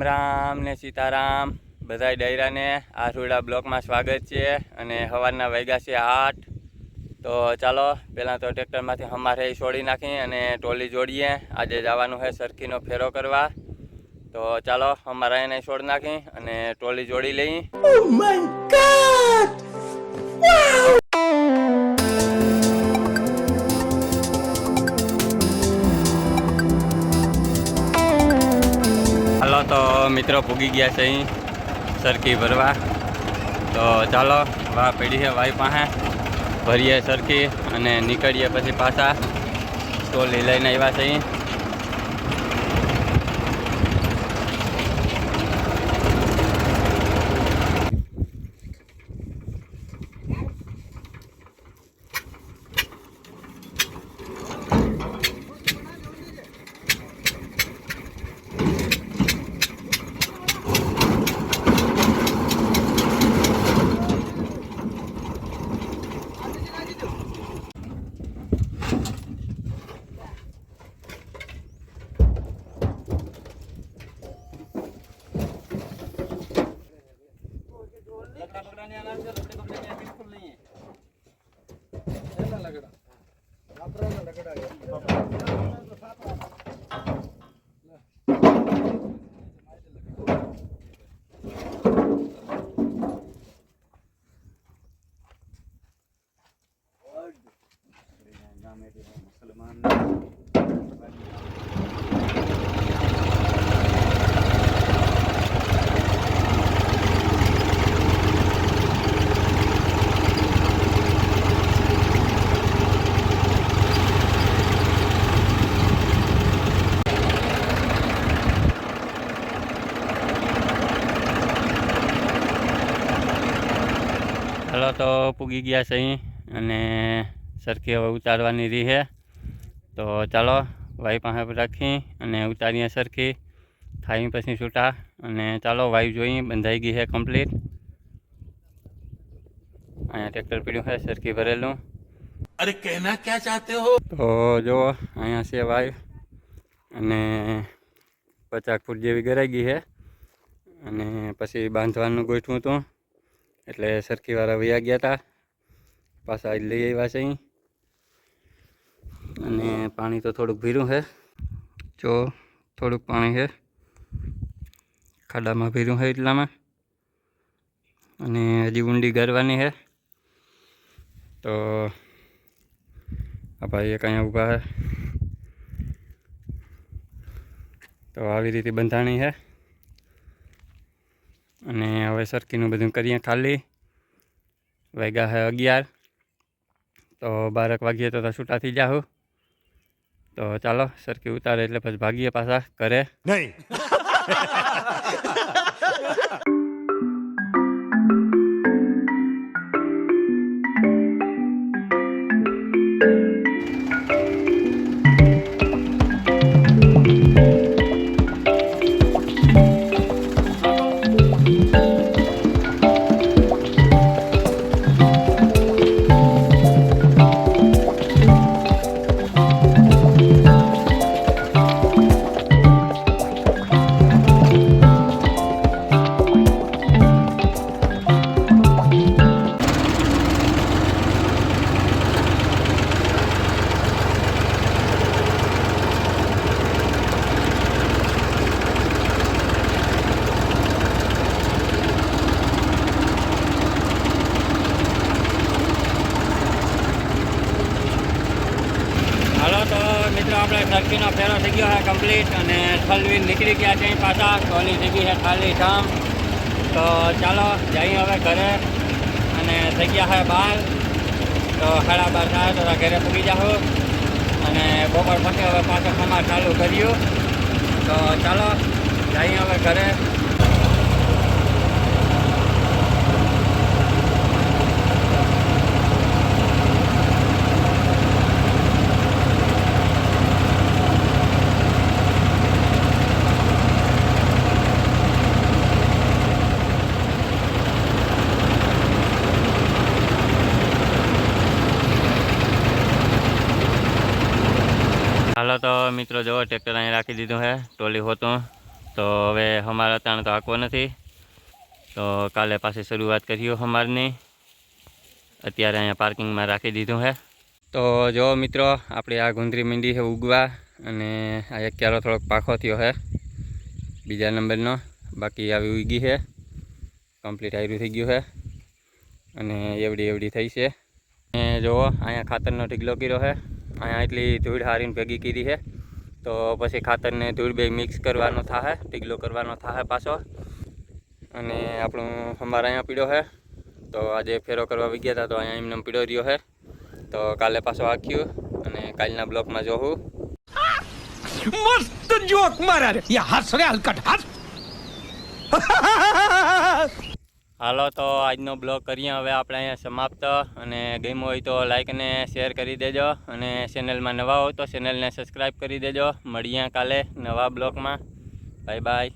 રામ ને સીતારામ બધાય ડાયરાને આ રૂડા બ્લોકમાં સ્વાગત છે અને સવારના વાગ્યા છે 8 તો ચાલો પહેલાં તો ટ્રેક્ટરમાંથી અમારે છોડી નાખી અને ટોલી જોડીએ આજે જવાનું છે સરખીનો ફેરો કરવા તો ચાલો અમારા એને છોડી નાખી અને ટોલી જોડી લઈ Oh my God! Wow! તો મિત્રો પૂગી ગયા છે અહીં સરખી ભરવા તો ચાલો વાહ પડી છે વાઈ પાસે ભરીએ સરખી અને નીકળીએ પછી પાછા ટોલી લઈને આવ્યા છે અહીં ચાલો તો પૂગી ગયા છે અહીં અને સરખી હવે ઉતારવાની રહી છે તો ચાલો વાઈ પાસે રાખી અને ઉતારીએ સરખી થાય પછી છૂટા અને ચાલો વાઈ જોઈ બંધાઈ ગઈ છે કમ્પ્લીટ અહીંયા ટ્રેક્ટર પીડ્યું છે સરખી ભરેલું અરે કહેના ક્યાં ચાહતે હો તો જો અહીંયા છે વાઈ અને 50 ફૂટ જેવી ગરાઈ ગઈ છે અને પછી બાંધવાનું ગોઠવું હતું એટલે સરખી વાળા વયા ગયા હતા પાછા લઈ આવ્યા છે અહીં અને પાણી તો થોડુંક ભીરું છે જો થોડુંક પાણી છે ખાડામાં ભીરું છે એટલામાં અને હજી ઊંડી ગરવાની છે તો આ ભાઈ એક અહીંયા ઊભા છે તો આવી રીતે બંધાણી છે અને હવે સરખીનું બધું કરીએ ખાલી વાગ્યા છે 11 તો 12 વાગ્યે તો છૂટા થઈ જાઉં તો ચાલો સરખી ઉતારે એટલે પછી ભાગીએ પાછા ઘરે નહીં આપણે સરખીનો ફેરો થઈ ગયો છે કમ્પ્લીટ અને ઠલવી નીકળી ગયા છે પાછા ટોલી થઈ ગઈ છે ખાલી ઠામ તો ચાલો જઈએ હવે ઘરે અને થઈ ગયા છે 12 તો 12:30 થાય તો ઘરે પૂગી જાઉં અને બપોર પછી હવે પાછો ખમા ચાલુ કર્યું તો ચાલો જઈએ હવે ઘરે હાલો તો મિત્રો જો ટ્રેક્ટર અહીં રાખી દીધું છે ટોલી હોતું તો હવે અમારા તાણ તો આંકવો નથી, તો કાલે પાછી શરૂઆત કર્યું અમારની. અત્યારે અહીંયા પાર્કિંગમાં રાખી દીધું છે. તો જો મિત્રો, આપણે આ ગુંદરી મીંડી છે ઉગવા, અને આ એક ક્યારો થોડોક પાખો થયો છે બીજા નંબરનો, બાકી આવી ઉગી છે, કમ્પ્લીટ આયરું થઈ ગયું છે, અને એવડી થઈ છે. અને જુઓ અહીંયા ખાતરનો ઢીગલો કર્યો છે, અહીંયા એટલી ધૂળ હારીને ભેગી કરી છે, તો પછી ખાતરને ધૂળ બે મિક્સ કરવાનો થાય, ઢીગલો કરવાનો થાય પાછો. અને આપણું અમારે અહીંયા પીડ્યો છે, તો આજે ફેરો કરવા આવી ગયા હતા, તો અહીંયા એમને પીડો રહ્યો છે. તો કાલે પાછો આખ્યું, અને કાલના બ્લોકમાં જોઉં. मस्त जोक मारा रे ये हंस रे हलकट हंस હાલો તો આજનો બ્લોગ કરીએ હવે આપણે અહીંયા સમાપ્ત. અને ગમ્યો હોય તો લાઈક અને શેર કરી દેજો, અને ચેનલમાં નવા હોય તો ચેનલને સબસ્ક્રાઈબ કરી દેજો. મળીએ કાલે નવા બ્લોગમાં. Bye bye.